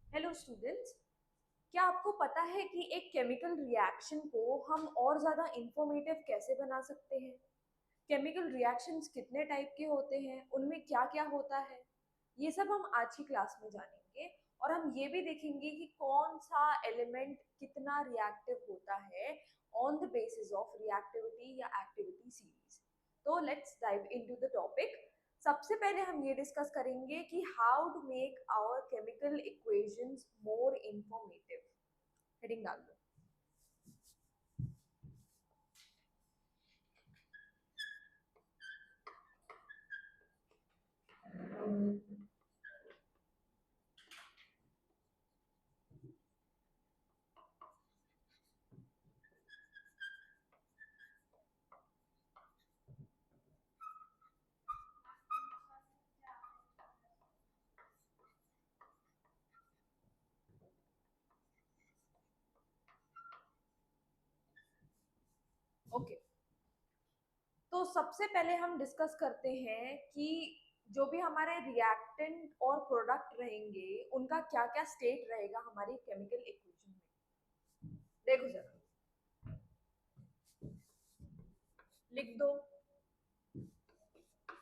Hello students. क्या आपको पता है कि एक केमिकल रिएक्शन को हम और ज़्यादा इंफॉर्मेटिव कैसे बना सकते हैं? केमिकल रिएक्शंस कितने टाइप के होते हैं, उनमें क्या क्या होता है, ये सब हम आज की क्लास में जानेंगे। और हम ये भी देखेंगे कि कौन सा एलिमेंट कितना रिएक्टिव होता है on the basis of reactivity या एक्टिविटी सीरीज। तो let's dive into the topic. सबसे पहले हम ये डिस्कस करेंगे कि how to make our chemical equations more informative. Heading डाल दो। ओके, तो सबसे पहले हम डिस्कस करते हैं कि जो भी हमारे रिएक्टेंट और प्रोडक्ट रहेंगे उनका क्या क्या स्टेट रहेगा हमारी केमिकल इक्वेशन में। देखो जरा, लिख दो।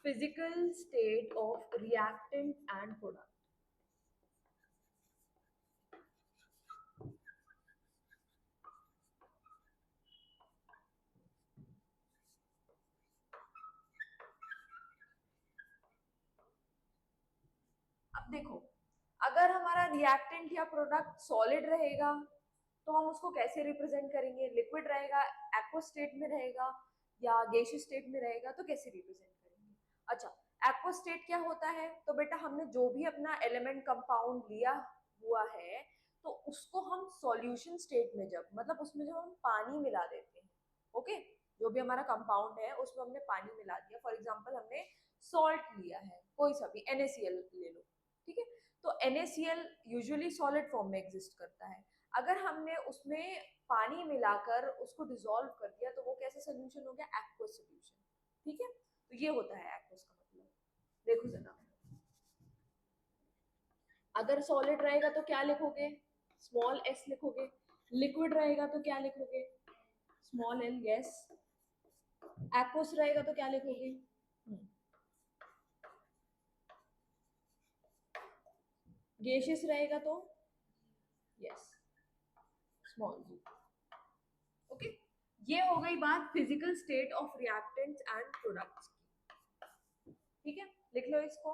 Physical state of reactant and product. अब देखो, अगर हमारा रिएक्टेंट या प्रोडक्ट सॉलिड रहेगा तो हम उसको कैसे रिप्रेजेंट करेंगे? लिक्विड रहेगा, एक्वा स्टेट में रहेगा या गैसियस स्टेट में रहेगा, तो कैसे रिप्रेजेंट करेंगे? अच्छा, एक्वा स्टेट क्या होता है? तो बेटा हमने जो भी अपना एलिमेंट कंपाउंड लिया हुआ है तो उसको हम सॉल्यूशन स्टेट में, जब मतलब उसमें जब हम पानी मिला देते हैं, ओके, जो भी हमारा कंपाउंड है उसमें हमने पानी मिला दिया। फॉर एग्जांपल हमने सॉल्ट लिया है, कोई सा भी, NaCl ले लो, ठीक है। तो NaCl यूजुअली सॉलिड फॉर्म में एग्जिस्ट करता है। अगर हमने उसमें पानी मिलाकर उसको डिसॉल्व कर दिया तो वो कैसे सोल्यूशन हो गया? एक्वस सोल्यूशन, ठीक है। तो ये होता है एक्वस का मतलब। देखो जरा, अगर सॉलिड रहेगा तो क्या लिखोगे? स्मॉल एस लिखोगे। लिक्विड रहेगा तो क्या लिखोगे? Small L, gas. एक्वस रहेगा तो क्या लिखोगे? गैसियस रहेगा तो यस, स्मॉल जी। ओके, ये हो गई बात physical state of reactants and products की, ठीक है। लिख लो इसको।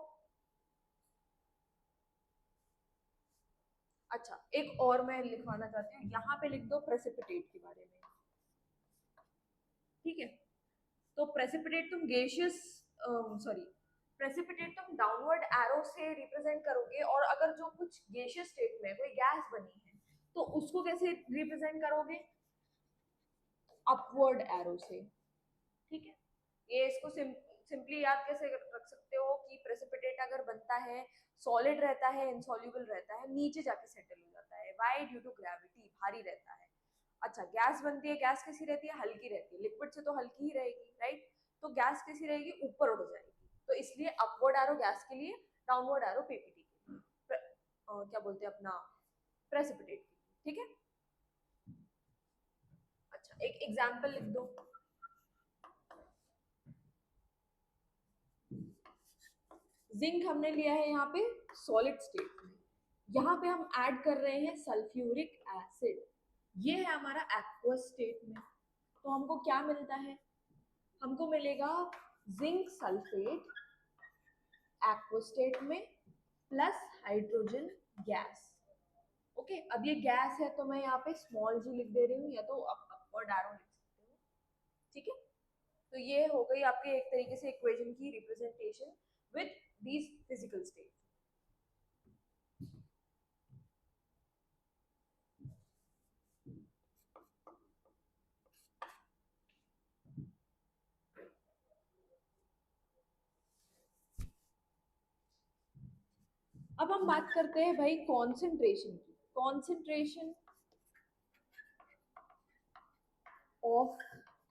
अच्छा, एक और मैं लिखवाना चाहती हूँ, यहाँ पे लिख दो प्रेसिपिटेट के बारे में, ठीक है। तो प्रेसिपिटेट तुम गैसियस, सॉरी, प्रेसिपिटेट तुम डाउनवर्ड एरो से रिप्रेजेंट करोगे, और अगर जो कुछ गैसियस स्टेट में कोई गैस बनी है तो उसको कैसे रिप्रेजेंट करोगे? अपवर्ड एरो से, ठीक है। ये इसको सिंपली याद कैसे रख सकते हो कि प्रेसिपिटेट अगर बनता है, सॉलिड रहता है, इनसॉल्युबल रहता है, नीचे जाके सेटल हो जाता है, वाई? ड्यू टू ग्रेविटी, भारी रहता है। अच्छा, गैस बनती है, गैस कैसी रहती है? हल्की रहती है, लिक्विड से तो हल्की ही रहेगी, राइट। तो गैस कैसी रहेगी? ऊपर उड़ जाएगी। तो इसलिए अपवर्ड एरो गैस के लिए, डाउनवर्ड एरो पीपीटी के लिए, क्या बोलते हैं अपना, प्रेसिपिटेट के लिए, ठीक है। अच्छा, एक एग्जाम्पल लिख दो। जिंक हमने लिया है यहाँ पे सॉलिड स्टेट में, यहाँ पे हम ऐड कर रहे हैं सल्फ्यूरिक एसिड, ये है हमारा एक्वस स्टेट में। तो हमको क्या मिलता है? हमको मिलेगा जिंक सल्फेट एक्वस स्टेट में प्लस हाइड्रोजन गैस। ओके, अब ये गैस है तो मैं यहाँ पे स्मॉल जी लिख दे रही हूँ, या तो अपवर्ड एरो लिख सकते हो, ठीक है। तो ये हो गई आपके एक तरीके से इक्वेशन की representation with these physical state. अब हम बात करते हैं भाई कॉन्सेंट्रेशन की। कॉन्सेंट्रेशन ऑफ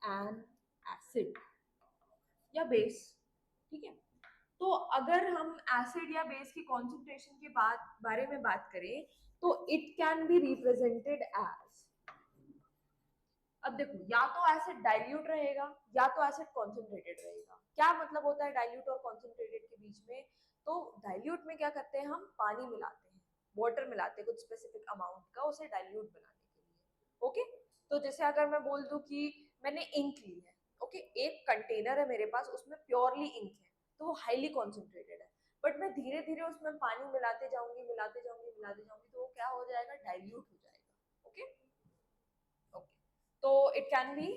एन एसिड या बेस, ठीक है। तो अगर हम एसिड या बेस की कॉन्सेंट्रेशन के बारे में बात करें तो it can be represented as, अब देखो या तो एसिड डाइल्यूट रहेगा या तो एसिड कॉन्सेंट्रेटेड रहेगा। क्या मतलब होता है डाइल्यूट और कॉन्सेंट्रेटेड के बीच में? तो डाइल्यूट में क्या करते हैं, हम पानी मिलाते हैं, वाटर मिलाते हैं कुछ स्पेसिफिक अमाउंट का उसे डाइल्यूट बनाने के लिए। ओके, तो जैसे अगर मैं बोल दूं कि मैंने इंक ली है, ओके, एक कंटेनर है मेरे पास उसमें प्योरली इंक है, तो वो हाईली कॉन्सेंट्रेटेड है, बट मैं धीरे धीरे उसमें पानी मिलाते जाऊंगी मिलाते जाऊंगी मिलाते जाऊंगी तो वो क्या हो जाएगा, डाइल्यूट हो जाएगा। ओके ओके, तो इट कैन बी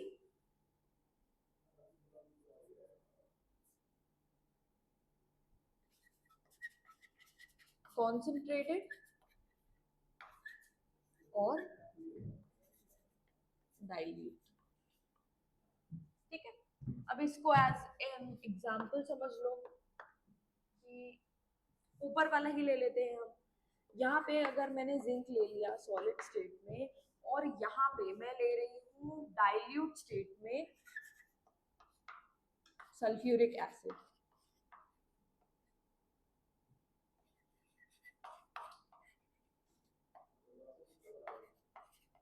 concentrated और डाइल्यूट। ठीक है, अब इसको एज एन एग्जांपल समझ लो कि ऊपर वाला ही ले लेते हैं हम। यहाँ पे अगर मैंने जिंक ले लिया सॉलिड स्टेट में और यहाँ पे मैं ले रही हूँ डाइल्यूट स्टेट में सल्फ्यूरिक एसिड,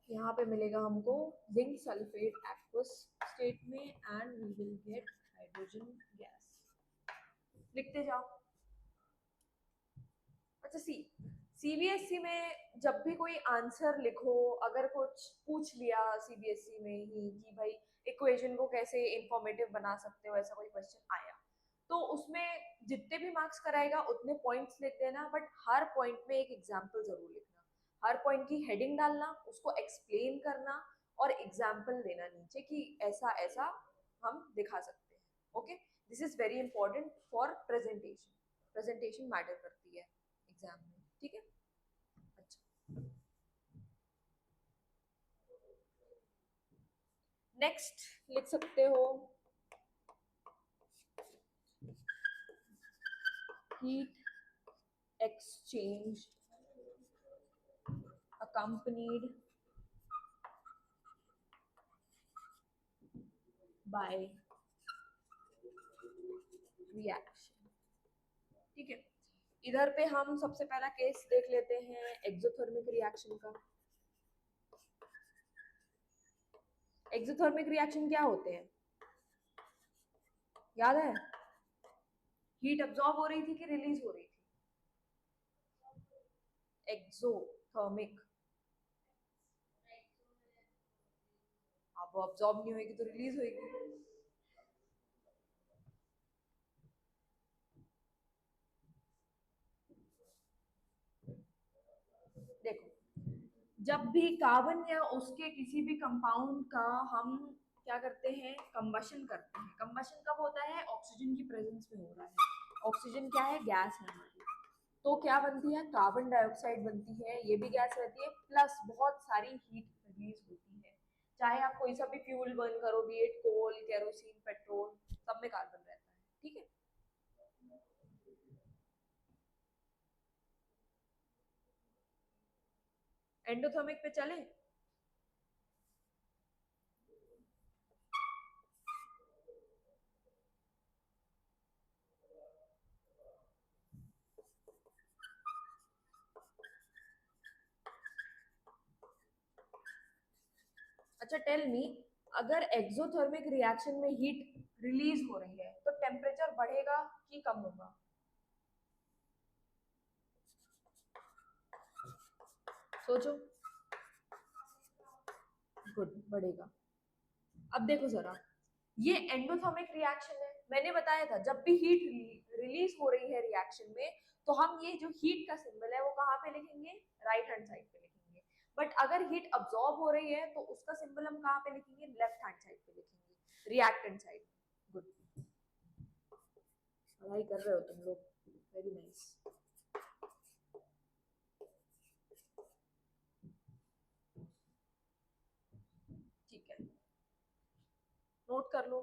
यहाँ पे मिलेगा हमको जिंक सल्फेट एक्वस स्टेट में and we will get hydrogen gas. लिखते जाओ। अच्छा सीबीएसई में जब भी कोई आंसर लिखो, अगर कुछ पूछ लिया सीबीएसई में ही कि भाई इक्वेशन को कैसे इंफॉर्मेटिव बना सकते हो, ऐसा कोई क्वेश्चन आया तो उसमें जितने भी मार्क्स कराएगा उतने पॉइंट्स लिख देना, बट हर पॉइंट में एक एग्जाम्पल जरूर लिखना, हर पॉइंट की हेडिंग डालना, उसको एक्सप्लेन करना और एग्जाम्पल देना नीचे कि ऐसा ऐसा हम दिखा सकते हैं। Okay, this is very important for presentation, presentation matter करती है एग्जाम में। ठीक है, अच्छा, नेक्स्ट लिख सकते हो heat exchange accompanied by reaction। ठीक है, इधर पे हम सबसे पहला केस देख लेते हैं एक्सोथर्मिक रिएक्शन का। एक्सोथर्मिक रिएक्शन क्या होते हैं, याद है? हीट अब्सॉर्ब हो रही थी कि रिलीज हो रही थी? एक्सोथर्मिक, अब वो अब्सॉर्ब नहीं होगी तो रिलीज होगी। देखो, जब भी कार्बन या उसके किसी भी कंपाउंड का हम क्या करते हैं, कंबशन करते हैं। कंबशन कब होता है, ऑक्सीजन की प्रेजेंस में हो रहा है। ऑक्सीजन क्या है, गैस है हमारी, तो क्या बनती है, कार्बन डाइऑक्साइड बनती है, ये भी गैस रहती है, प्लस बहुत सारी हीट रिलीज होती है। चाहे आप कोई सा भी फ्यूल बर्न करो, be it coal, kerosene, petrol, सब में कार्बन रहता है। ठीक है, एंडोथर्मिक पे चले। अच्छा टेल मी, अगर एक्सोथर्मिक रिएक्शन में हीट रिलीज हो रही है तो टेम्परेचर बढ़ेगा कि कम होगा? सोचो। गुड, बढ़ेगा। अब देखो जरा, ये एंडोथर्मिक रिएक्शन है, मैंने बताया था जब भी हीट रिलीज हो रही है रिएक्शन में तो हम ये जो हीट का सिंबल है वो कहाँ पे लिखेंगे, राइट हैंड साइड पे लिखेंगे। बट अगर हीट अब्सॉर्ब हो रही है तो उसका सिंबल हम कहाँ पे लिखेंगे, लेफ्ट हैंड साइड पे लिखेंगे, रिएक्टेंट साइड। गुड, पढ़ाई कर रहे हो तुम लोग, वेरी नाइस। ठीक है, नोट कर लो।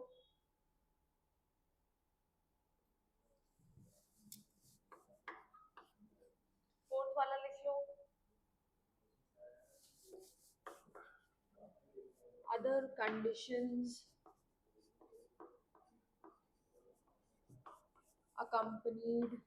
फोर्थ वाला लिख लो, अदर कंडीशंस accompanied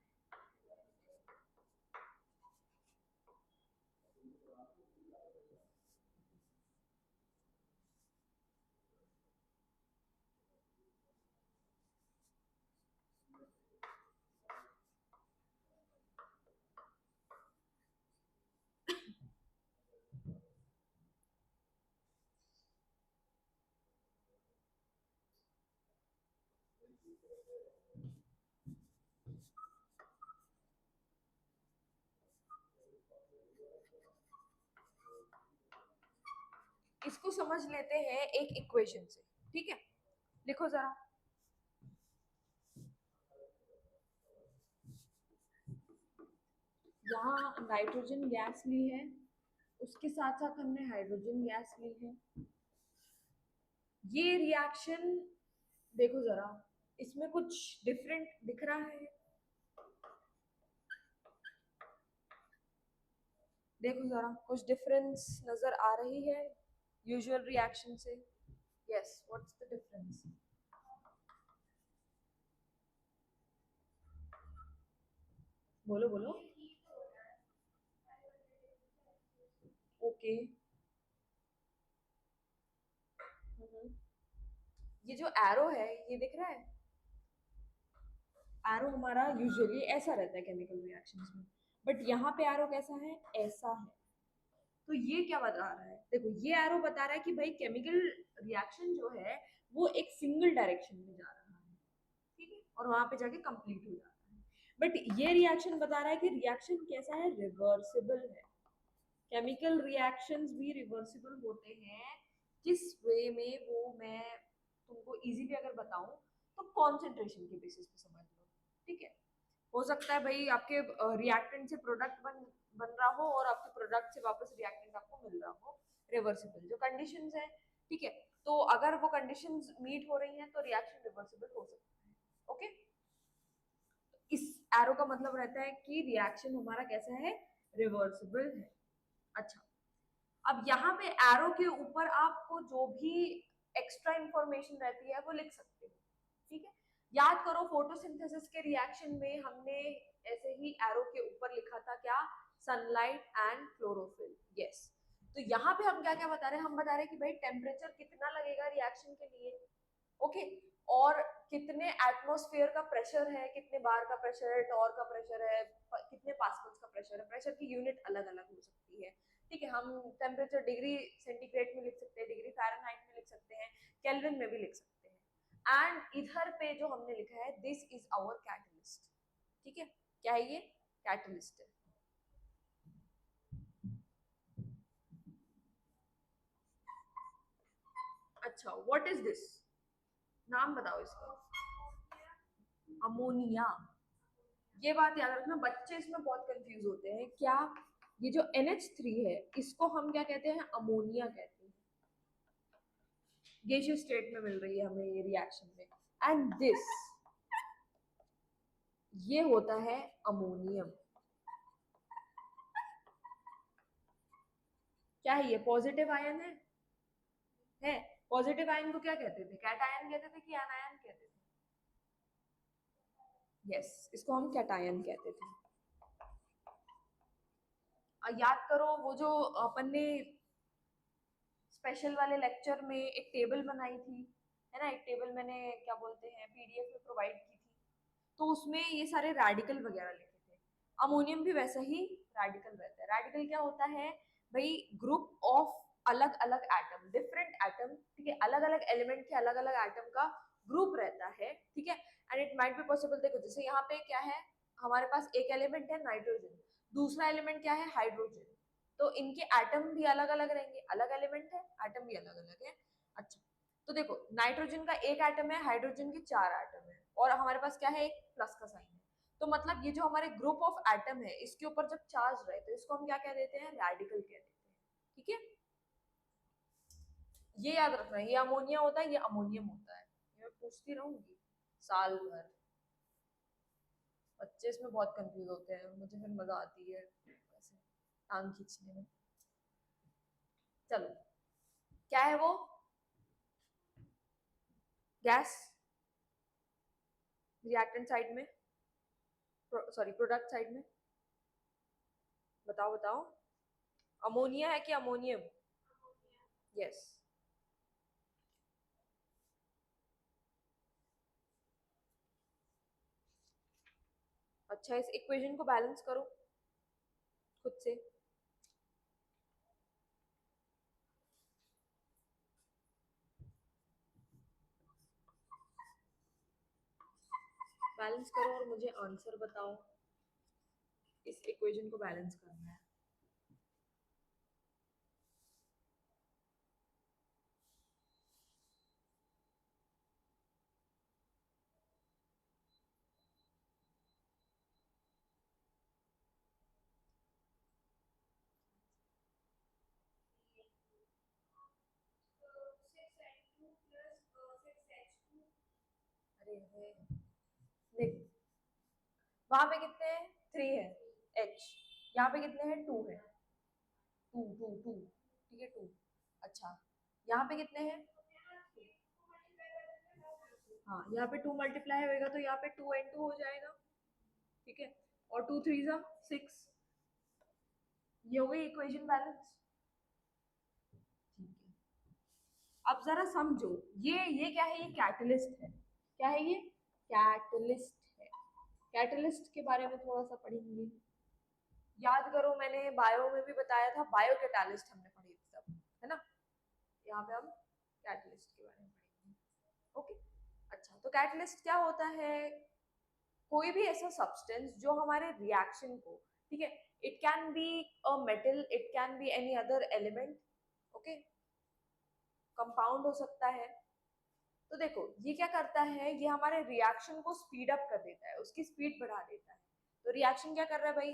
इसको समझ लेते हैं एक इक्वेशन से, ठीक है। लिखो जरा, यहाँ नाइट्रोजन गैस ली है, उसके साथ साथ हमने हाइड्रोजन गैस ली है। ये रिएक्शन देखो जरा, इसमें कुछ डिफरेंट दिख रहा है? देखो जरा, कुछ डिफरेंस नजर आ रही है यूजुअल रिएक्शन से? Yes, what's the difference? बोलो बोलो। ओके। ये जो एरो है, ये दिख रहा है? एरो हमारा यूजुअली ऐसा रहता है केमिकल रिएक्शंस में, बट यहाँ पे एरो कैसा है? ऐसा है। तो ये क्या बता रहा है? देखो, ये एरो बता रहा है कि भाई केमिकल रिएक्शन जो है वो एक सिंगल डायरेक्शन में जा रहा है, ठीक है, और वहां पे जाके कंप्लीट हो जाता है। बट ये रिएक्शन बता रहा है कि रिएक्शन कैसा है? रिवर्सिबल है। केमिकल रिएक्शंस भी रिवर्सिबल होते हैं। किस वे में, वो मैं तुमको इजीली अगर बताऊं तो कॉन्सेंट्रेशन के बेसिस पे समझ लो, ठीक है। हो सकता है भाई आपके रिएक्टेंट से प्रोडक्ट बन बन रहा हो और आपके प्रोडक्ट से वापस रिएक्टेंट आपको मिल रहा हो, रिवर्सिबल जो कंडीशंस है, ठीक है। तो अगर वो कंडीशंस मीट हो रही हैं तो रिएक्शन रिवर्सिबल हो सकता है, ओके। इस एरो का मतलब रहता है कि रिएक्शन हमारा कैसा है? रिवर्सिबल है। अच्छा, अब यहाँ पे एरो के ऊपर आपको जो भी एक्स्ट्रा इंफॉर्मेशन रहती है वो लिख सकते हो, ठीक है। याद करो, फोटोसिंथेसिस के रिएक्शन में हमने ऐसे ही एरो के ऊपर लिखा था क्या? Sunlight and chlorophyll, yes. तो यहाँ पे हम क्या क्या बता रहे हैं? हम बता रहे हैं कि भाई टेम्परेचर कितना लगेगा रिएक्शन के लिए, ओके। और कितने एटमॉस्फेयर का प्रेशर है, कितने बार का प्रेशर है, टॉर का प्रेशर है, कितने पास्कल्स का प्रेशर है। प्रेशर की यूनिट अलग अलग हो सकती है, ठीक है। हम टेम्परेचर डिग्री सेंटीग्रेड में लिख सकते हैं, डिग्री फ़ारेनहाइट में लिख सकते हैं, केल्विन में भी लिख सकते हैं। एंड इधर पे जो हमने लिखा है, दिस इज आवर कैटलिस्ट, ठीक है। क्या है ये? कैटलिस्ट है। अच्छा, व्हाट इज दिस? नाम बताओ इसका। अमोनिया। ये बात याद रखना, बच्चे इसमें बहुत कंफ्यूज होते हैं। क्या ये जो NH3 है, इसको हम क्या कहते हैं? अमोनिया कहते हैं। गैसियस स्टेट में मिल रही है हमें ये रिएक्शन में। एंड दिस, ये होता है अमोनियम। क्या है ये? पॉजिटिव आयन है। पॉजिटिव आयन को क्या कहते थे? कैटायन कहते थे कि एनायन कहते थे? यस, इसको हम कैटायन कहते थे। याद करो, वो जो अपन ने स्पेशल वाले लेक्चर में एक टेबल बनाई थी, है ना? एक टेबल मैंने क्या बोलते हैं PDF में प्रोवाइड की थी, तो उसमें ये सारे रेडिकल वगैरह लिखे थे। अमोनियम भी वैसा ही रेडिकल रहता है। रेडिकल क्या होता है भाई? ग्रुप ऑफ अलग अलग एटम, डिफरेंट एटम, ठीक है, अलग अलग एलिमेंट के अलग अलग एटम का ग्रुप रहता है, ठीक है। And it might be possible, देखो जैसे यहाँ पे क्या है, हमारे पास एक एलिमेंट है नाइट्रोजन, दूसरा एलिमेंट क्या है? हाइड्रोजन। तो इनके एटम भी अलग अलग रहेंगे, अलग एलिमेंट है, एटम भी अलग अलग है। अच्छा, तो देखो, नाइट्रोजन का एक एटम है, हाइड्रोजन के 4 एटम है, और हमारे पास क्या है? एक प्लस का साइन है। तो मतलब ये जो हमारे ग्रुप ऑफ एटम है, इसके ऊपर जब चार्ज रहे तो इसको हम क्या कह देते हैं? रेडिकल कह देते हैं, ठीक है। ये याद रखना, ये अमोनिया होता है, ये अमोनियम होता है। ये मैं पूछती रहूंगी साल भर। बच्चे इसमें बहुत कंफ्यूज होते हैं, मुझे फिर मजा आती है वैसे टांग खींचने में। चलो, क्या है वो? गैस, रिएक्टेंट साइड में। सॉरी प्रोडक्ट साइड में, बताओ बताओ। अमोनिया है कि अमोनियम? यस। अच्छा, इस इक्वेशन को बैलेंस करो खुद से। बैलेंस करो और मुझे आंसर बताओ। इस इक्वेशन को बैलेंस करना है। अरे देख, वहां पे कितने हैं? 3 है एच। यहाँ पे कितने हैं? 2 है। 2 ठीक है, 2। अच्छा, यहाँ पे कितने हैं? हाँ, यहाँ पे 2 मल्टीप्लाई होएगा तो यहाँ पे 2 and 2 हो जाएगा। ठीक है, और 2 3 6। ये हो गई इक्वेशन बैलेंस। ठीक है, अब जरा समझो, ये क्या है? ये कैटलिस्ट है। क्या है ये? कैटलिस्ट है। कैटलिस्ट के बारे में थोड़ा सा पढ़ेंगे। याद करो, मैंने बायो में भी बताया था, बायो कैटालिस्ट हमने पढ़ी थी सब, है ना? यहाँ पे हम कैटलिस्ट के बारे में पढ़ेंगे। ओके। अच्छा, तो कैटलिस्ट क्या होता है? कोई भी ऐसा सब्सटेंस जो हमारे रिएक्शन को, ठीक है, it can be a metal, it can be any other element, okay, compound हो सकता है। तो देखो, ये क्या करता है? ये हमारे रिएक्शन को स्पीड अप कर देता है, उसकी स्पीड बढ़ा देता है। तो रिएक्शन क्या कर रहा है भाई?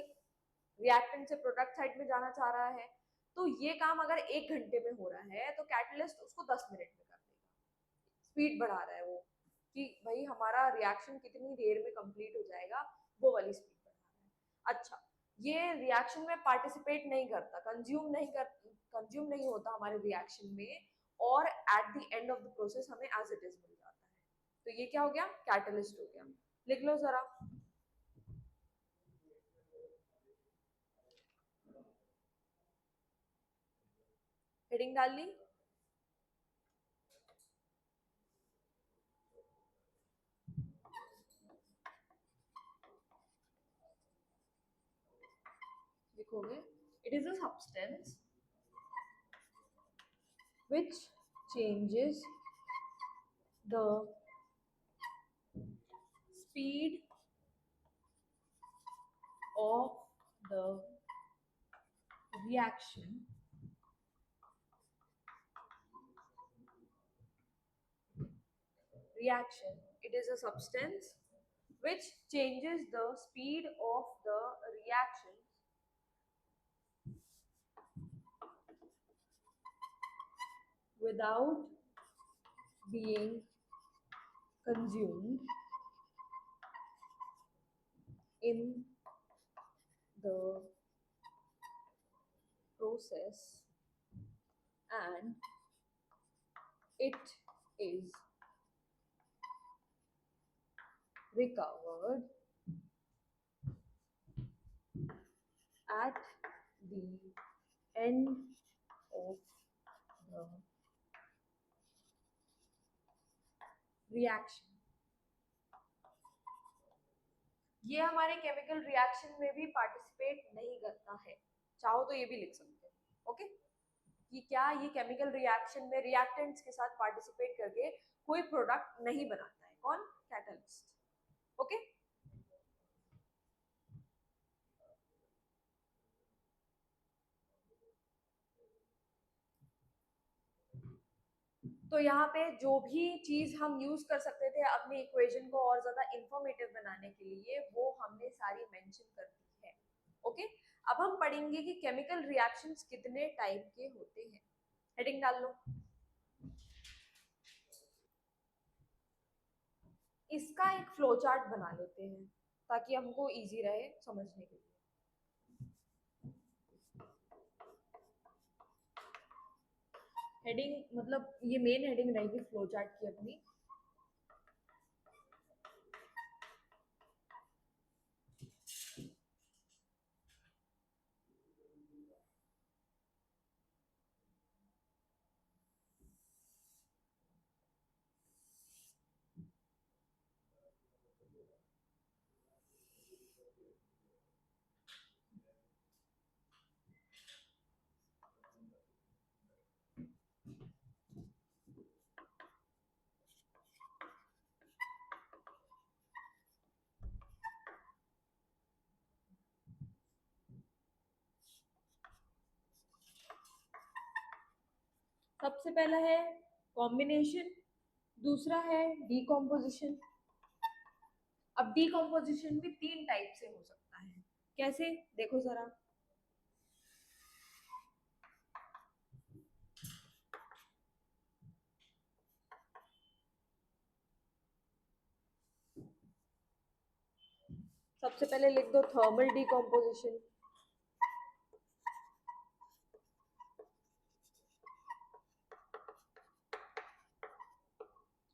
रिएक्टेंट से प्रोडक्ट साइड में जाना चाह रहा है। तो ये काम अगर 1 घंटे में हो रहा है तो कैटलिस्ट उसको 10 मिनट में कर देगा। स्पीड बढ़ा रहा है वो, कि भाई हमारा रिएक्शन कितनी देर में कंप्लीट हो जाएगा, वो वाली स्पीड बढ़ा रहा है। अच्छा, ये रिएक्शन में पार्टिसिपेट नहीं करता, कंज्यूम नहीं होता हमारे रिएक्शन में, और at the end of the process हमें एज इट इज मिल जाता है। तो ये क्या हो गया? कैटलिस्ट हो गया। लिख लो जरा। हेडिंग डाल ली? लिखोगे, it is a substance which changes the speed of the reaction it is a substance which changes the speed of the reaction without being consumed in the process, and it is recovered at the end of the reaction. ये हमारे chemical reaction में भी participate नहीं करता है। चाहो तो ये भी लिख सकते हैं। ओके, कि क्या ये केमिकल रिएक्शन में रिएक्टेंट्स के साथ पार्टिसिपेट करके कोई प्रोडक्ट नहीं बनाता है? कौन? कैटलिस्ट। ओके, तो यहाँ पे जो भी चीज हम यूज कर सकते थे अपनी इक्वेशन को और ज्यादा इंफॉर्मेटिव बनाने के लिए, वो हमने सारी मेंशन कर दी है। ओके, अब हम पढ़ेंगे कि केमिकल रिएक्शंस कितने टाइप के होते हैं। हेडिंग डाल लो। इसका एक फ्लो चार्ट बना लेते हैं ताकि हमको इजी रहे समझने के लिए। हेडिंग मतलब ये मेन हेडिंग रहेगी फ्लो चार्ट की अपनी। सबसे पहला है कॉम्बिनेशन, दूसरा है डीकॉम्पोजिशन। अब डीकॉम्पोजिशन भी तीन टाइप से हो सकता है। कैसे, देखो जरा। सबसे पहले लिख दो थर्मल डीकॉम्पोजिशन।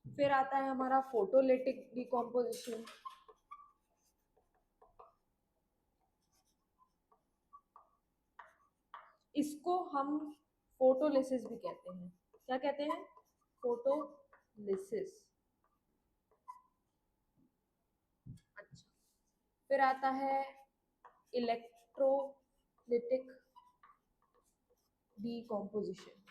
फिर आता है हमारा फोटोलिटिक डीकॉम्पोजिशन। इसको हम फोटोलिसिस भी कहते हैं। क्या कहते हैं? फोटोलिसिस। अच्छा, फिर आता है इलेक्ट्रोलिटिक डीकॉम्पोजिशन।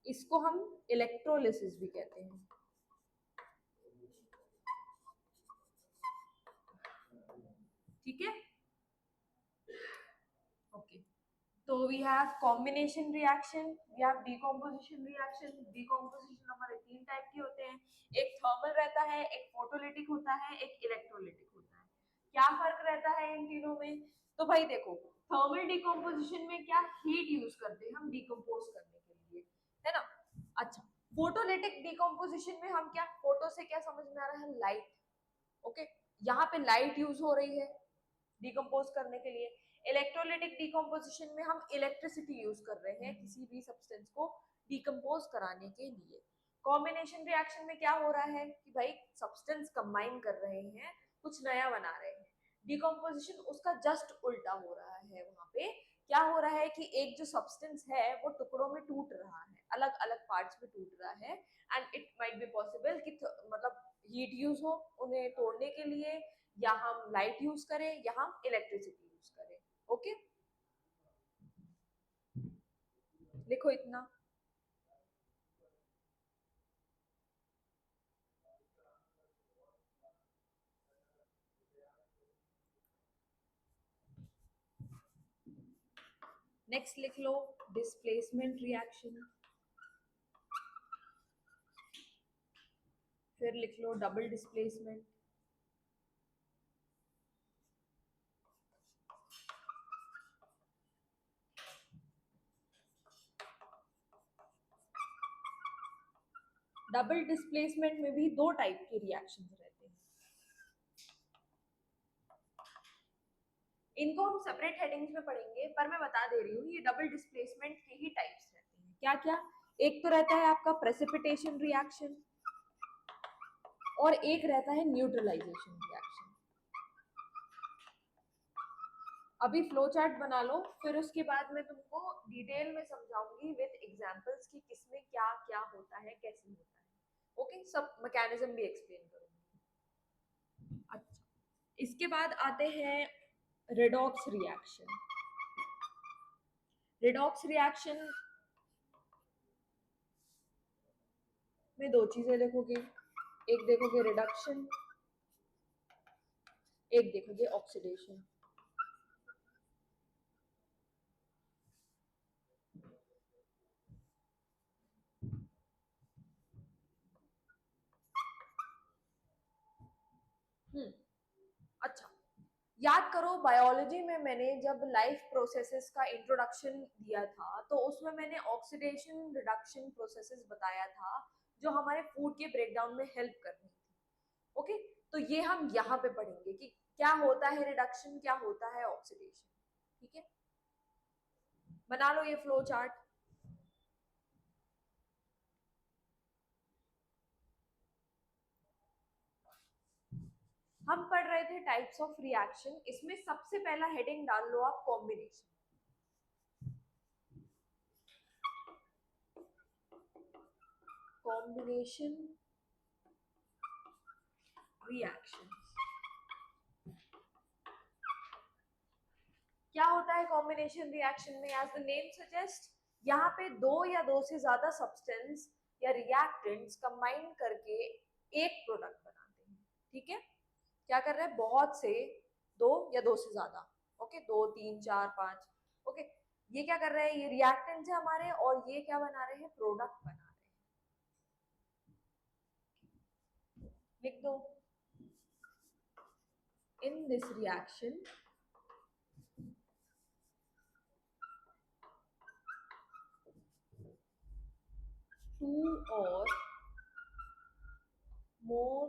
इसको हम इलेक्ट्रोलिसिस भी कहते हैं। ठीक है, ओके। तो we have combination reaction, we have decomposition reaction. Decomposition हमारे तीन टाइप के होते हैं, एक थर्मल रहता है, एक फोटोलिटिक होता है, एक इलेक्ट्रोलिटिक होता है। क्या फर्क रहता है इन तीनों में? तो भाई देखो, थर्मल डीकॉम्पोजिशन में क्या हीट यूज करते हैं हम डीकम्पोज करने के लिए, है ना। अच्छा, फोटोलिटिक डीकम्पोजिशन में हम क्या, फोटो से क्या समझ में आ रहा है? लाइट। ओके, यहाँ पे लाइट यूज हो रही है डिकम्पोज करने के लिए। इलेक्ट्रोलिटिक डिकम्पोजिशन में हम इलेक्ट्रिसिटी यूज कर रहे हैं किसी भी सब्सटेंस को डिकम्पोज कराने के लिए। कॉम्बिनेशन रिएक्शन में क्या हो रहा है कि भाई सब्सटेंस कंबाइन कर रहे हैं, कुछ नया बना रहे हैं। डिकम्पोजिशन उसका जस्ट उल्टा हो रहा है। वहां पे क्या हो रहा है कि एक जो सब्सटेंस है वो टुकड़ों में टूट रहा है, अलग अलग पार्ट्स में टूट रहा है। And it might be possible कि मतलब हीट यूज हो उन्हें तोड़ने के लिए, या हम लाइट यूज करें, या हम इलेक्ट्रिसिटी यूज करें। ओके, लिखो इतना। नेक्स्ट लिख लो डिस्प्लेसमेंट रिएक्शन। फिर लिख लो डबल डिस्प्लेसमेंट। डबल डिस्प्लेसमेंट में भी दो टाइप के रिएक्शंस रहते हैं। इनको हम सेपरेट हेडिंग्स में पढ़ेंगे, पर मैं बता दे रही हूँ ये डबल डिस्प्लेसमेंट के ही टाइप्स रहते हैं। क्या क्या? एक तो रहता है आपका प्रेसिपिटेशन रिएक्शन, और एक रहता है न्यूट्रलाइजेशन रिएक्शन। अभी फ्लो चार्ट बना लो, फिर उसके बाद मैं तुमको डिटेल में समझाऊंगी विद एग्जांपल्स कि किसमें क्या क्या होता है, कैसे होता है। ओके, सब मैकेनिज्म भी एक्सप्लेन करूंगी। अच्छा, इसके बाद आते हैं रेडॉक्स रिएक्शन। रेडॉक्स रिएक्शन में दो चीजें देखोगे, एक देखोगे रिडक्शन, एक देखोगे ऑक्सीडेशन। अच्छा, याद करो बायोलॉजी में मैंने जब लाइफ प्रोसेसेस का इंट्रोडक्शन दिया था तो उसमें मैंने ऑक्सीडेशन रिडक्शन प्रोसेसेस बताया था जो हमारे फूड के ब्रेकडाउन में हेल्प करनी थी। ओके, तो ये हम यहाँ पे पढ़ेंगे कि क्या होता है रिडक्शन, क्या होता है ऑक्सीडेशन। ठीक है, बना लो ये फ्लो चार्ट। हम पढ़ रहे थे टाइप्स ऑफ रिएक्शन, इसमें सबसे पहला हेडिंग डाल लो आप कॉम्बिनेशन। Combination reaction. क्या होता है कॉम्बिनेशन रिएक्शन में? एज द नेम सजेस्ट, यहाँ पे दो या दो से ज्यादा सब्सटेंस या रिएक्टेंट्स कंबाइन करके एक प्रोडक्ट बनाते हैं। ठीक है, क्या कर रहे हैं? बहुत से, दो या दो से ज्यादा। ओके, दो तीन चार पांच। ओके, ये क्या कर रहे हैं, ये रिएक्टेंट है हमारे, और ये क्या बना रहे हैं, प्रोडक्ट बना रहे हैं। लिख दो, इन दिस रिएक्शन टू और more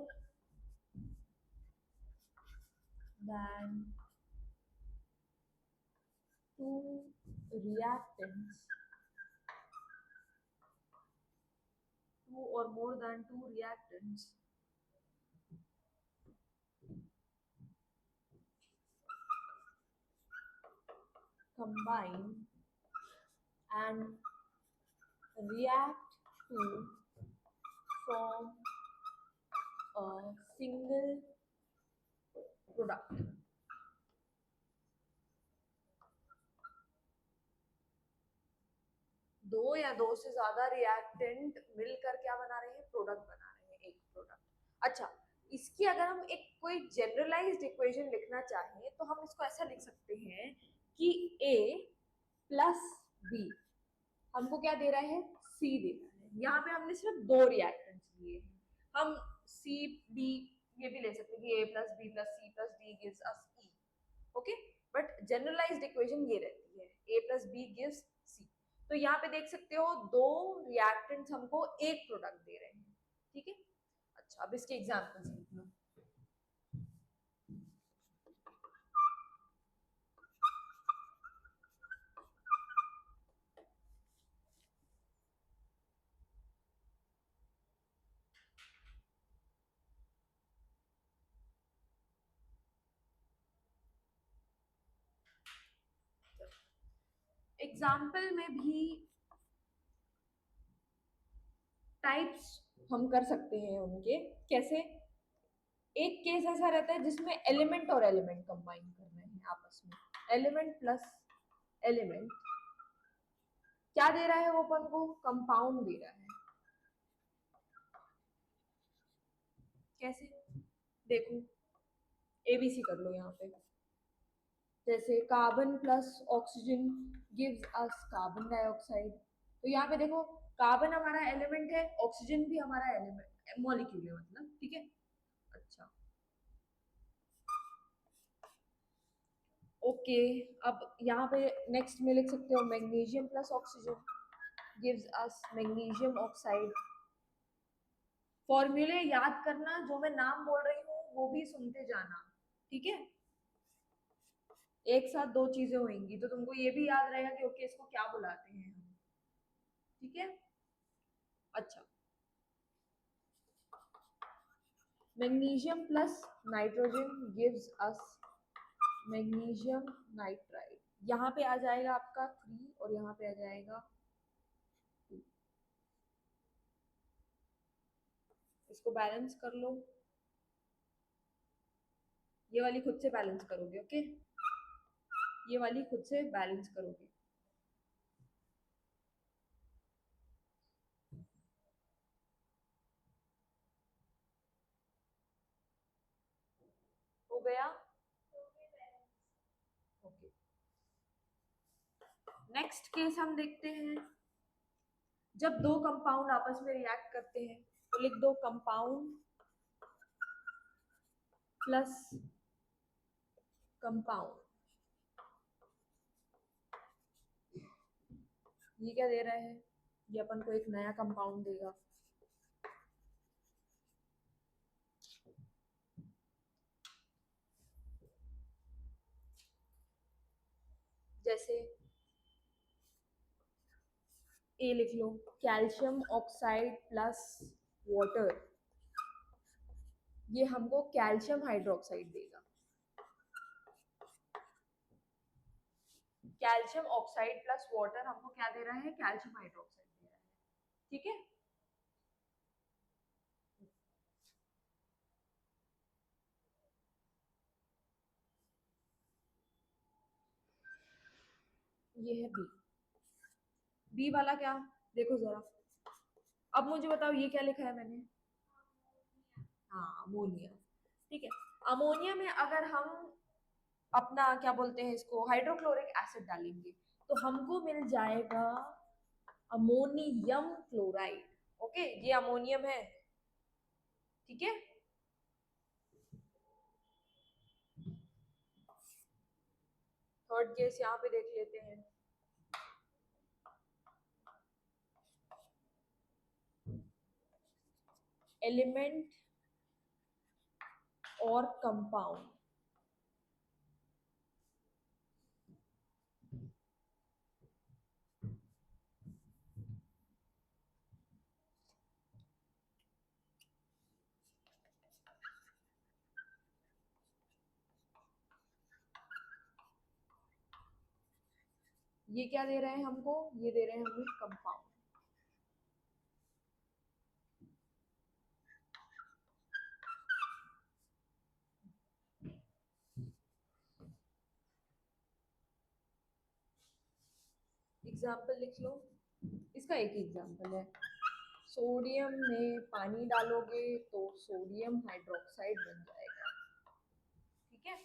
than two reactants, two or more than two reactants combine and react to form a single product. दो या दो से ज्यादा रिएक्टेंट मिलकर क्या बना रहे हैं, प्रोडक्ट बना रहे हैं, एक प्रोडक्ट। अच्छा, इसकी अगर हम एक कोई जनरलाइज्ड इक्वेशन लिखना चाहें तो हम इसको ऐसा लिख सकते हैं कि A प्लस बी हमको क्या दे रहा है, सी दे रहा है। यहाँ पे हमने सिर्फ दो रिएक्टेंट्स लिए हैं, हम सी बी ये भी ले सकते हैं कि A plus B plus C plus D gives us E, okay. But generalized equation ये रहती है, A plus B gives C. तो यहाँ पे देख सकते हो दो रिएक्टेंट्स हमको एक प्रोडक्ट दे रहे हैं, ठीक है। अच्छा, अब इसके एग्जाम्पल्स लिख लो। एग्जाम्पल में भी टाइप्स हम कर सकते हैं उनके, कैसे, एक केस ऐसा रहता है जिसमें एलिमेंट और एलिमेंट कंबाइन कर रहे हैं आपस में, एलिमेंट प्लस एलिमेंट क्या दे रहा है वो अपन को, कंपाउंड दे रहा है। कैसे, देखो एबीसी कर लो यहाँ पे, जैसे carbon plus oxygen gives us carbon dioxide. तो यहाँ पे देखो कार्बन हमारा एलिमेंट है, ऑक्सीजन भी हमारा एलिमेंट मॉलिक्यूल है, मतलब ठीक है। अच्छा ओके, अब यहाँ पे नेक्स्ट में लिख सकते हो magnesium plus oxygen gives us magnesium oxide. फॉर्मूले याद करना, जो मैं नाम बोल रही हूँ वो भी सुनते जाना, ठीक है। एक साथ दो चीजें होंगी तो तुमको ये भी याद रहेगा कि ओके इसको क्या बुलाते हैं हम, ठीक है। अच्छा, magnesium plus nitrogen gives us magnesium nitride. यहाँ पे आ जाएगा आपका 3 और यहाँ पे आ जाएगा 2। इसको बैलेंस कर लो, ये वाली खुद से बैलेंस करोगे, ओके, ये वाली खुद से बैलेंस करोगे। हो गया, ओके। नेक्स्ट केस हम देखते हैं, जब दो कंपाउंड आपस में रिएक्ट करते हैं तो लिख दो कंपाउंड प्लस कंपाउंड। ये क्या दे रहा है, ये अपन को एक नया कंपाउंड देगा। जैसे ए लिख लो, कैल्शियम ऑक्साइड प्लस वाटर, ये हमको कैल्शियम हाइड्रोक्साइड देगा। कैल्शियम ऑक्साइड प्लस वाटर हमको क्या दे रहा है, कैल्शियम हाइड्रोक्साइड दे रहा है, ठीक है। ये है बी, बी वाला क्या, देखो जरा, अब मुझे बताओ ये क्या लिखा है मैंने, हाँ अमोनिया, ठीक है। अमोनिया में अगर हम अपना क्या बोलते हैं इसको, हाइड्रोक्लोरिक एसिड डालेंगे तो हमको मिल जाएगा अमोनियम क्लोराइड। ओके, ये अमोनियम है, ठीक है। थर्ड केस यहाँ पे देख लेते हैं। एलिमेंट और कंपाउंड, ये क्या दे रहे हैं हमको, ये दे रहे हैं हमें कंपाउंड। एग्जाम्पल लिख लो, इसका एक एग्जाम्पल है, सोडियम में पानी डालोगे तो सोडियम हाइड्रोक्साइड बन जाएगा, ठीक है।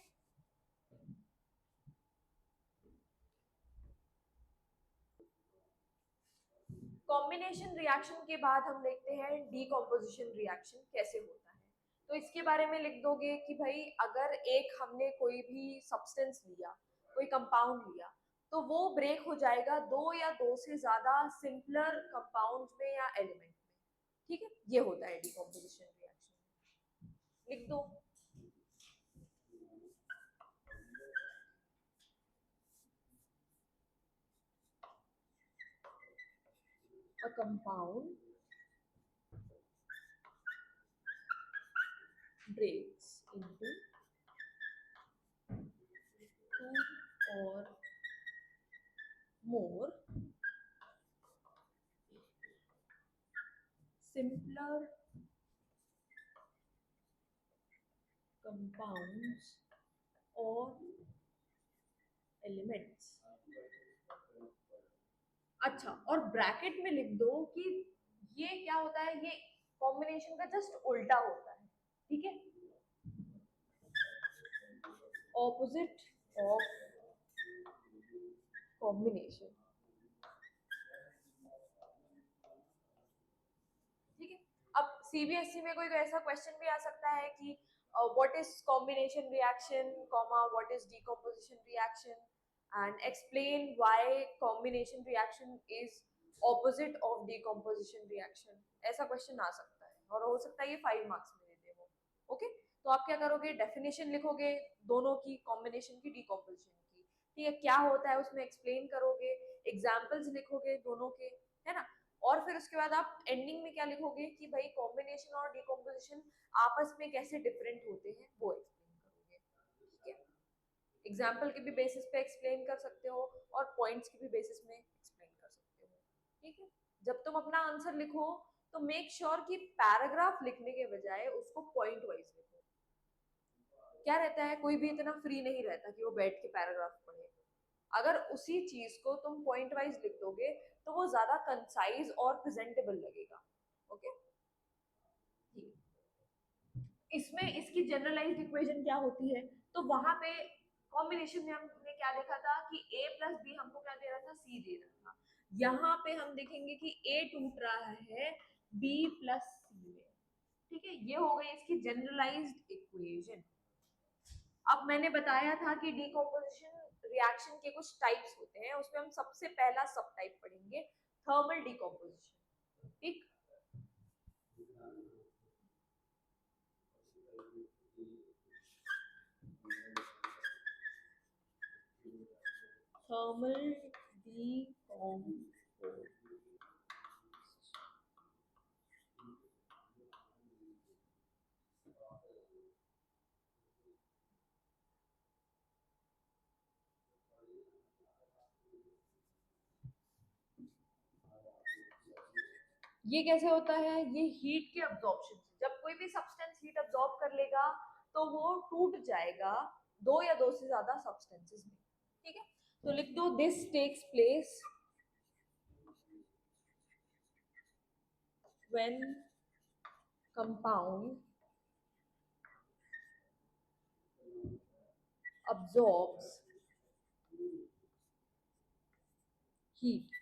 कॉम्बिनेशन रिएक्शन के बाद हम देखते हैं डीकॉम्पोजिशन रिएक्शन कैसे होता है। तो इसके बारे में लिख दोगे कि भाई अगर एक हमने कोई भी सब्सटेंस लिया, कोई कंपाउंड लिया, तो वो ब्रेक हो जाएगा दो या दो से ज्यादा सिंपलर कंपाउंड्स में या एलिमेंट में, ठीक है। ये होता है डीकॉम्पोजिशन रिएक्शन, लिख दो। A compound breaks into two or more simpler compounds or elements। अच्छा, और ब्रैकेट में लिख दो कि ये क्या होता है, ये कॉम्बिनेशन का जस्ट उल्टा होता है, ठीक है। ऑपोजिट ऑफ कॉम्बिनेशन, ठीक है। अब सीबीएसई में कोई तो ऐसा क्वेश्चन भी आ सकता है कि what is combination reaction comma what is decomposition reaction and explain why combination reaction is opposite of decomposition reaction, ऐसा क्वेश्चन आ सकता है और हो सकता है ये 5 मार्क्स में दे दे वो। ओके, तो आप क्या करोगे, डेफिनेशन लिखोगे दोनों की, कॉम्बिनेशन की, डीकॉम्पोजिशन की, ठीक है, क्या होता है उसमें एक्सप्लेन करोगे, एग्जाम्पल्स लिखोगे दोनों के, है ना। और फिर उसके बाद आप एंडिंग में क्या लिखोगे कि भाई कॉम्बिनेशन और डिकम्पोजिशन आपस में कैसे डिफरेंट होते हैं वो एक्सप्लेन करोगे, ठीक है। एग्जाम्पल के भी बेसिस पे एक्सप्लेन कर सकते हो और पॉइंट्स के भी बेसिस में एक्सप्लेन कर सकते हो, ठीक है। जब तुम अपना आंसर लिखो तो मेक श्योर कि पैराग्राफ लिखने के बजाय उसको पॉइंट वाइज लिखो। क्या रहता है, कोई भी इतना फ्री नहीं रहता कि वो बैठ के पैराग्राफ पढ़े। अगर उसी चीज को तुम पॉइंट वाइज लिख दोगे तो वो ज्यादा कंसाइज और प्रेजेंटेबल लगेगा, ओके। इसमें इसकी जनरलाइज्ड इक्वेशन क्या होती है, तो वहां पे कॉम्बिनेशन में हमने क्या देखा था कि a प्लस बी हमको क्या दे रहा था, c दे रहा था। यहाँ पे हम देखेंगे कि a टूट रहा है b प्लस c में, ठीक है। ये हो गई इसकी जनरलाइज्ड इक्वेशन। अब मैंने बताया था कि डीकॉम्पोजिशन रिएक्शन के कुछ टाइप्स होते हैं, उसमें हम सबसे पहला सब टाइप पढ़ेंगे थर्मल डीकॉम्पोजिशन, ठीक। थर्मल डीकॉम्पोजिशन, ये कैसे होता है, ये हीट के अब्जॉर्प्शन से, जब कोई भी सब्सटेंस हीट अब्जॉर्ब कर लेगा तो वो टूट जाएगा दो या दो से ज्यादा सब्सटेंसेस में, ठीक है। तो लिख दो this takes place when compound absorbs heat,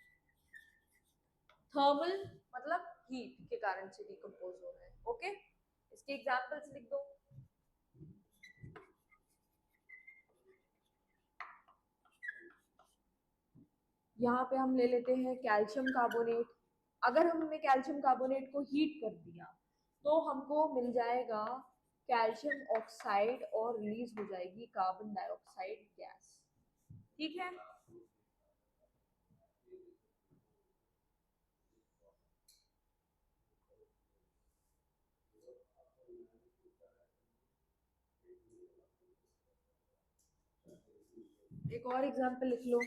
thermal मतलब हीट के कारण से डिकम्पोज हो रहा है। ओके, इसके एग्जांपल्स लिख दो। यहाँ पे हम ले लेते हैं कैल्शियम कार्बोनेट। अगर हमने कैल्शियम कार्बोनेट को हीट कर दिया तो हमको मिल जाएगा कैल्शियम ऑक्साइड और रिलीज हो जाएगी कार्बन डाइऑक्साइड गैस। ठीक है, एक और एग्जांपल लिख लो।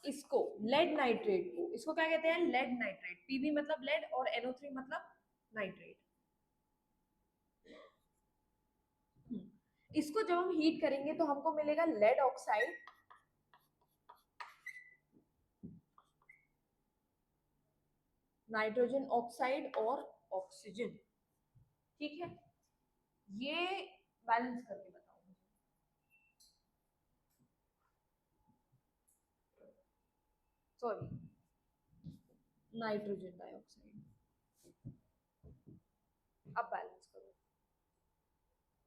इसको लेड नाइट्रेट को, इसको क्या कहते हैं, लेड नाइट्रेट। पीबी मतलब लेड और NO3 मतलब नाइट्रेट। इसको जब हम हीट करेंगे तो हमको मिलेगा लेड ऑक्साइड, नाइट्रोजन ऑक्साइड और ऑक्सीजन। ठीक है, ये बैलेंस करके बताओ मुझे। Sorry, nitrogen dioxide. अब बैलेंस करो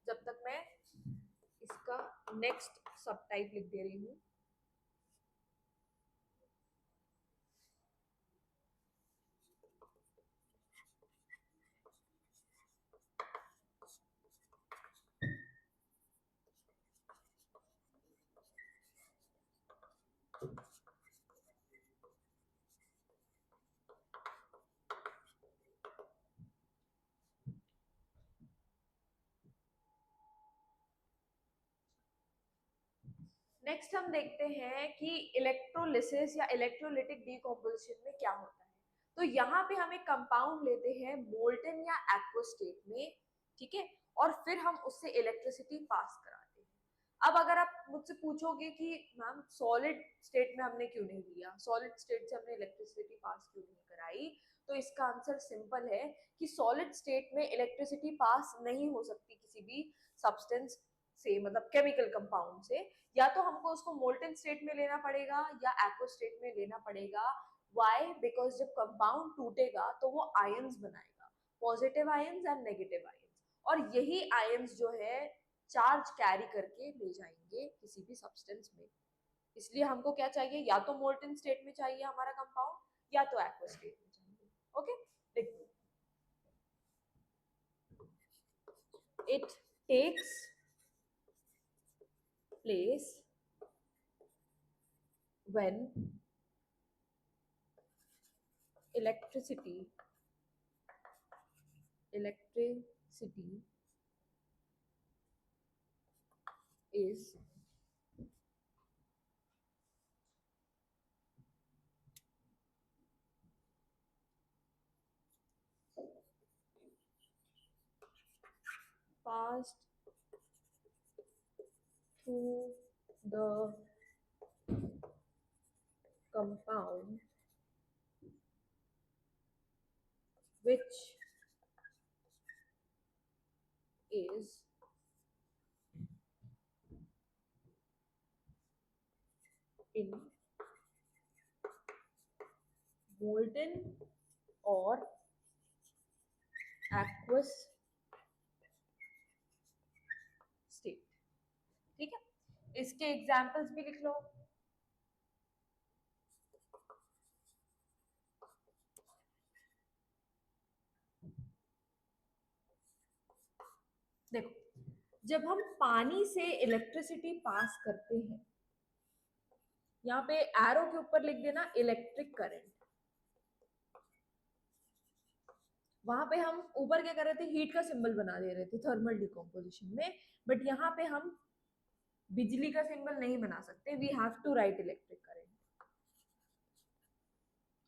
जब तक मैं इसका नेक्स्ट सब टाइप लिख दे रही हूँ। नेक्स्ट हम देखते हैं कि इलेक्ट्रोलिसिस या इलेक्ट्रोलिटिक डीकॉम्पोजिशन में क्या होता है। तो यहाँ पे हम एक कंपाउंड लेते हैं मोल्टन या एक्वस स्टेट में, ठीक है, और फिर हम उससे इलेक्ट्रिसिटी पास कराते हैं। अब अगर आप मुझसे पूछोगे कि मैम सॉलिड स्टेट में हमने क्यों नहीं लिया, सॉलिड स्टेट से हमने इलेक्ट्रिसिटी पास क्यों नहीं कराई, तो इसका आंसर सिंपल है कि सॉलिड स्टेट में इलेक्ट्रिसिटी पास नहीं हो सकती किसी भी सब्सटेंस से, मतलब केमिकल कंपाउंड से। या तो हमको उसको मोल्टन स्टेट में लेना पड़ेगा या एक्व स्टेट में लेना पड़ेगा। वाई? बिकॉज जब कंपाउंड टूटेगा तो वो आयंस बनाएगा, positive ions and negative ions, और यही आयंस जो है चार्ज कैरी करके ले जाएंगे किसी भी सब्सटेंस में। इसलिए हमको क्या चाहिए, या तो मोल्टन स्टेट में चाहिए हमारा कंपाउंड या तो एक्व स्टेट में चाहिए। ओके, देखो, it takes place when electricity is passed through the compound which is in molten or aqueous state। ठीक है, इसके एग्जांपल्स भी लिख लो। देखो, जब हम पानी से इलेक्ट्रिसिटी पास करते हैं, यहाँ पे एरो के ऊपर लिख देना इलेक्ट्रिक करंट। वहां पे हम ऊपर क्या कर रहे थे, हीट का सिंबल बना दे रहे थे थर्मल डिकम्पोजिशन में, बट यहाँ पे हम बिजली का सिंबल नहीं बना सकते, we have to write electric current.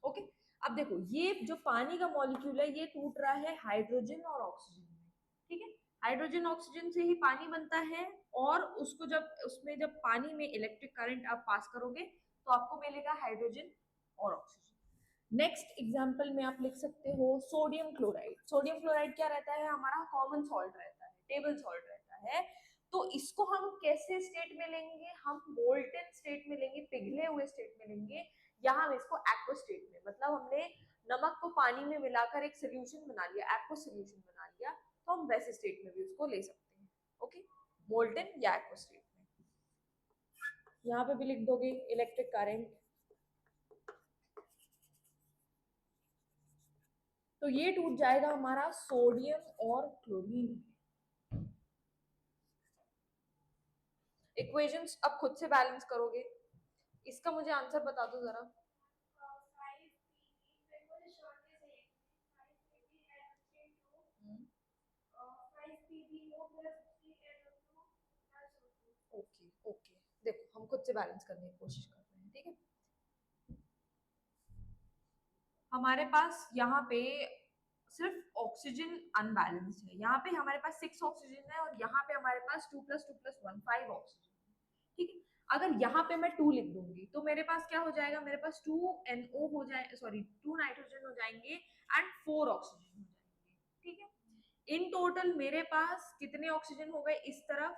Okay, अब देखो, ये जो पानी का मॉलिक्यूल है ये टूट रहा है हाइड्रोजन और ऑक्सीजन में। ठीक है, हाइड्रोजन ऑक्सीजन से ही पानी बनता है, और उसको जब उसमें जब पानी में इलेक्ट्रिक करंट आप पास करोगे तो आपको मिलेगा हाइड्रोजन और ऑक्सीजन। नेक्स्ट एग्जाम्पल में आप लिख सकते हो सोडियम क्लोराइड। सोडियम क्लोराइड क्या रहता है, हमारा कॉमन सॉल्ट रहता है, टेबल सॉल्ट रहता है। तो तो इसको हम कैसे स्टेट में लेंगे, हम मोल्टन स्टेट में लेंगे, पिघले हुए स्टेट में लेंगे, या हम इसको एक्वा स्टेट में, मतलब हमने नमक को पानी में मिलाकर एक सोल्यूशन बना लिया, एक्वा सोल्यूशन बना लिया, तो हम वैसे स्टेट में भी उसको ले सकते हैं। ओके, मोल्टन या एक्वा स्टेट में। यहाँ पे भी लिख दोगे इलेक्ट्रिक करंट। तो ये टूट जाएगा हमारा सोडियम और क्लोरीन। इक्वेशंस अब खुद से बैलेंस करोगे। इसका मुझे आंसर बता दो जरा। ओके ओके, देखो हम खुद से बैलेंस करने की कोशिश कर रहे हैं, ठीक है। हमारे पास यहाँ पे सिर्फ ऑक्सीजन अनबैलेंस्ड है, यहाँ पे हमारे पास 6 ऑक्सीजन है और यहाँ पे हमारे पास 2 + 2 + 1 5 ऑक्सीजन है, ठीक है। अगर यहाँ पे मैं 2 लिख दूंगी तो मेरे पास क्या हो जाएगा, मेरे पास 2 NO हो जाए, सॉरी 2 नाइट्रोजन हो जाएंगे एंड 4 ऑक्सीजन हो जाएंगे, ठीक है। इन टोटल मेरे पास कितने ऑक्सीजन हो गए इस तरफ,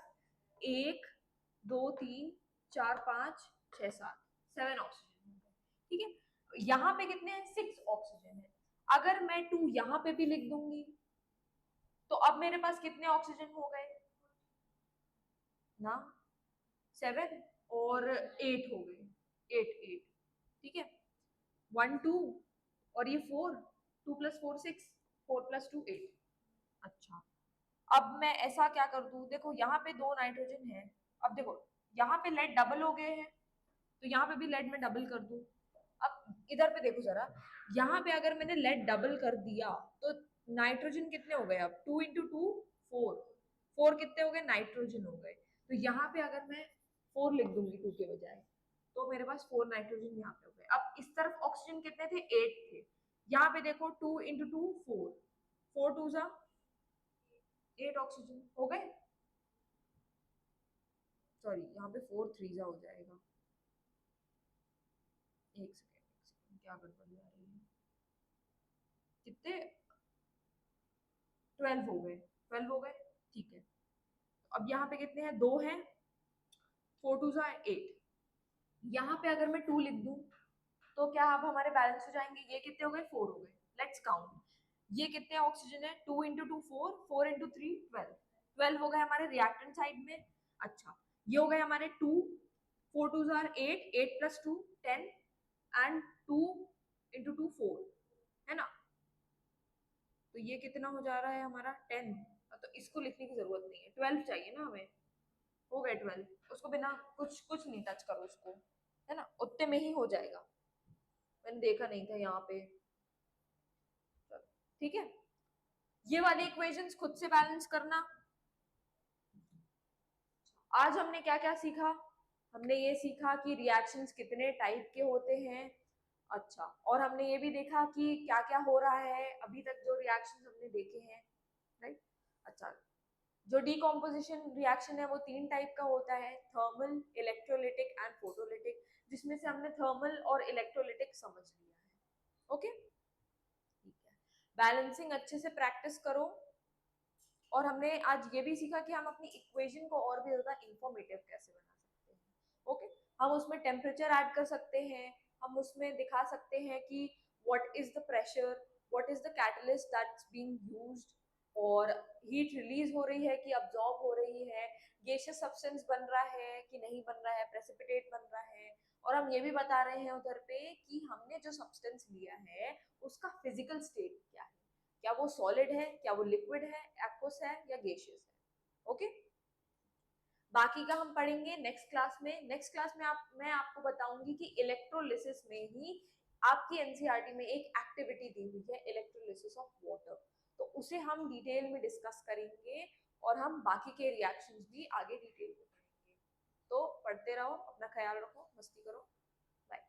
1 2 3 4 5 6 7 7 ऑक्सीजन हो गए, ठीक है। यहाँ पे कितने हैं, 6 ऑक्सीजन है। अगर मैं 2 यहाँ पे भी लिख दूंगी तो अब मेरे पास कितने ऑक्सीजन हो गए ना, 7 और 8 हो गए, 8 ठीक है। 1 2 और ये 4, 2 + 4 6, 4 + 2 8। अच्छा, अब मैं ऐसा क्या कर दूं, देखो यहाँ पे 2 नाइट्रोजन है, अब देखो यहाँ पे लेड डबल हो गए हैं तो यहाँ पे भी लेड में डबल कर दूं। अब इधर पे देखो जरा, यहाँ पे अगर मैंने लेड डबल कर दिया तो नाइट्रोजन कितने हो गए, अब 2 × 2 4, 4 कितने हो गए, नाइट्रोजन हो गए। तो यहाँ पे अगर मैं 4 लिख दूंगी 2 के बजाय तो मेरे पास 4 नाइट्रोजन यहाँ पे हो गए। अब इस तरफ ऑक्सीजन कितने थे, 8 थे। यहाँ पे देखो 2 × 2 4, 4 2 जा 8 ऑक्सीजन हो गए, सॉरी यहाँ पे 4 3 जा हो जाएगा, एक सेकेंड क्या गड़बड़ी आ रही है, कितने 12 हो गए, 12 हो गए, ठीक है। अब यहाँ पे कितने हैं, 2 हैं, 4 2 जा 8। यहाँ पे अगर मैं 2 लिख दूं तो क्या अब हमारे बैलेंस हो जाएंगे, ये कितने हो गए, 4 हो गए। लेट्स काउंट, ये कितने ऑक्सीजन है, 2 × 2 4, 4 × 3 12, 12 हो गए हमारे रिएक्टेंट साइड में। अच्छा, ये हो गए हमारे 2, 4 2 जार 8, 8 + 2 10 एंड 2 × 2 4, है ना। तो ये कितना हो जा रहा है हमारा 10, तो इसको लिखने की जरूरत नहीं है, 12 चाहिए ना हमें, हो गए 12, उसको बिना कुछ कुछ नहीं टच करो उसको, है ना, उतने में ही हो जाएगा, मैंने देखा नहीं था यहाँ पे। चलो ठीक है, ये वाली इक्वेशंस खुद से बैलेंस करना। आज हमने क्या क्या सीखा, हमने ये सीखा कि रिएक्शंस कितने टाइप के होते हैं। अच्छा, और हमने ये भी देखा कि क्या क्या हो रहा है अभी तक जो रिएक्शंस हमने देखे हैं, राइट। अच्छा, जो डीकॉम्पोजिशन रिएक्शन है वो 3 टाइप का होता है, थर्मल, इलेक्ट्रोलिटिक एंड फोटोलिटिक, जिसमें से हमने थर्मल और इलेक्ट्रोलिटिक समझ लिया है। ओके, ठीक है, बैलेंसिंग अच्छे से प्रैक्टिस करो। और हमने आज ये भी सीखा कि हम अपनी इक्वेशन को और भी ज्यादा इंफॉर्मेटिव कैसे बना सकते हैं। ओके, हम उसमें टेम्परेचर ऐड कर सकते हैं, हम उसमें दिखा सकते हैं कि what is the pressure, what is the catalyst that's being used, और हीट रिलीज हो रही है कि अब्जॉर्ब हो रही है, गैसियस सब्सटेंस बन रहा है कि नहीं बन रहा है, प्रेसिपिटेट बन रहा है। और हम ये भी बता रहे हैं उधर पे कि हमने जो सब्सटेंस लिया है उसका फिजिकल स्टेट क्या है, क्या वो सॉलिड है, क्या वो लिक्विड है, एक्वस है या गैसियस है। ओके, बाकी का हम पढ़ेंगे नेक्स्ट क्लास में। नेक्स्ट क्लास में मैं आपको बताऊंगी कि इलेक्ट्रोलिसिस में ही आपकी एनसीईआरटी में एक एक्टिविटी दी हुई है, इलेक्ट्रोलिसिस ऑफ वाटर, तो उसे हम डिटेल में डिस्कस करेंगे और हम बाकी के रिएक्शंस भी आगे डिटेल में पढ़ेंगे। तो पढ़ते रहो, अपना ख्याल रखो, मस्ती करो, बाय।